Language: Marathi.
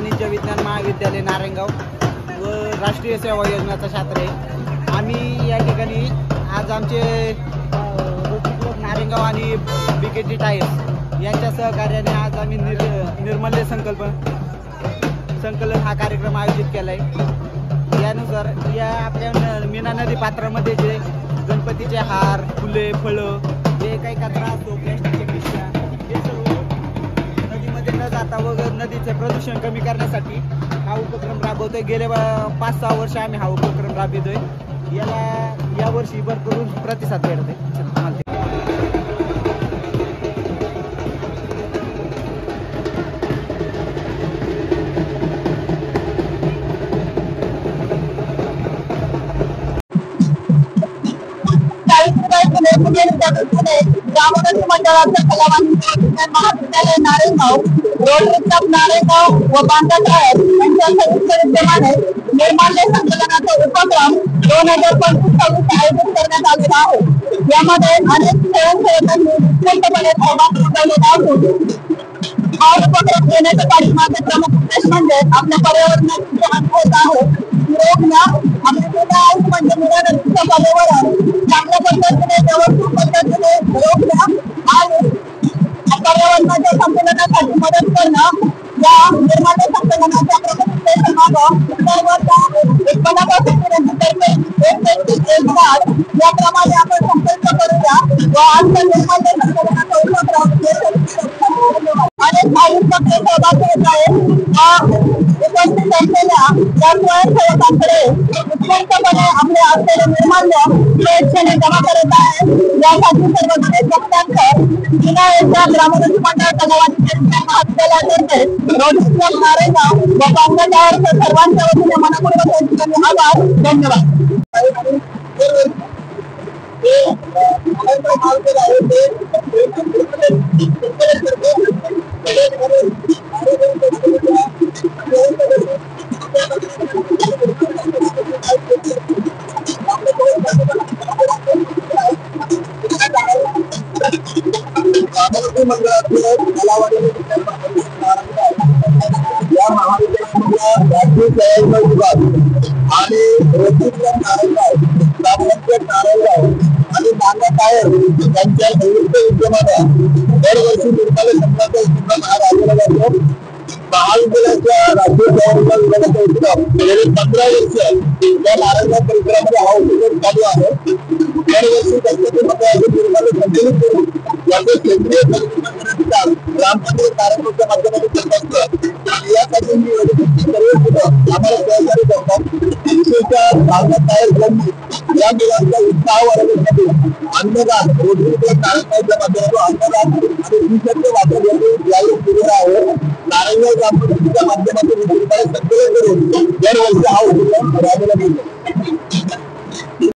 वाणिज्य विज्ञान महाविद्यालय नारायणगाव व राष्ट्रीय सेवा योजनाचा छात्र आहे। आम्ही या ठिकाणी आज आमचे रोटरी क्लब नारायणगाव आणि BKT टायर्स यांच्या सहकार्याने आज आम्ही निर्मल्य संकलन हा कार्यक्रम आयोजित केला आहे। यानुसार या आपल्या मीना नदी पात्रामध्ये जे गणपतीचे हार, फुले, फळं, जे काही कचरा असतो, प्लॅस्टिकच्या पिशव्या, हे सर्व नदीमध्ये न जाता व नदीचे प्रदूषण कमी करण्यासाठी हा उपक्रम राबवतोय। गेले 5-6 वर्ष आम्ही हा उपक्रम राबवतोय। याला यावर्षी भरपूर प्रतिसाद मिळतोय। ग्रामोन्नती मंडळाच्या कलावाणिज्य विज्ञान महाविद्यालय नारायणगाव, रोटरी क्लब नारायणगाव व बांधा टायर यांच्या संयुक्त विद्यमाने निर्माल्य संकलनाचा उपक्रम 2025-26 आयोजित करण्यात आलेला आहे। यामध्ये अनेक स्वयंसेवकांनी उत्स्फूर्तपणे सहभाग नोंदवलेला असून हा उपक्रम घेण्याच्या पाठीमागे प्रमुख उद्देश म्हणजे आपल्या पर्यावरणाची जतन होत आहे। आपल्या म्हणजे मीना नदीच्या पर्यावरण चांगल्या पद्धतीने व्यवस्थित पद्धतीने रोखणं आणि पर्यावरणाच्या संतुलनासाठी मदत करणं या निर्माल्य संकलनाच्या प्रमुख उद्देशामागं उत्पन्नापासून याप्रमाणे आपण संकल्प करूया व आजच्या निर्माल्य संकलनाचा उपक्रम अनेक भाविक पक्ष सहभागी होत आहेत। उपस्थित असलेल्या या स्वयंसेवकांकडे उत्स्फूर्तपणे आपले असलेले निर्माल्य स्वेच्छेने जमा करत आहे। यासाठी सर्व गणेश भक्तांचं मीना यांच्या ग्रामोन्नती मंडळ कलावाणिज्य विज्ञान महाविद्यालयातर्फे रोटरी क्लब नारायणगाव व बांधा टायरच्या सर्वांच्या वतीने मनपूर्वक आभार। धन्यवाद। मंडळाचे कलावाणिज्य विज्ञान या महाविद्यालयामधला राष्ट्रीय सेवा विभाग आणि रोटरी क्लब नारायणगाव, ग्रामपंचायत नारायणगाव आणि बांधा टायर यांच्या संयुक्त विद्यमाने दरवर्षी निर्माल्य संकलनाचा उपक्रम हा राबवला जातो। महाविद्यालयाच्या राष्ट्रीय सेवा विभागाचा उपक्रम गेली 15 वर्ष या नारायणगाव परिसरामध्ये हा उपक्रम चालू आहे। दरवर्षी गणपतीमध्ये निर्माल्य संकलित करून याचे केंद्रीय ग्रामपंचायत नारायणगावच्या माध्यमातून करत असतं। यासाठी मी आम्हाला सहकार्य करतात। विशेषतः बांधा टायर या मुलांचा उत्साह वाढवण्यासाठी अन्नदान रोटरी क्लब नारायणगावच्या माध्यमातून अन्नदान आणि टी-शर्टचे वापर यावेळी केलेला आहे। नारायणगाव ग्रामपंचायतीच्या माध्यमातून संकलन करून दरवर्षी हा उपक्रम राबवला जातो।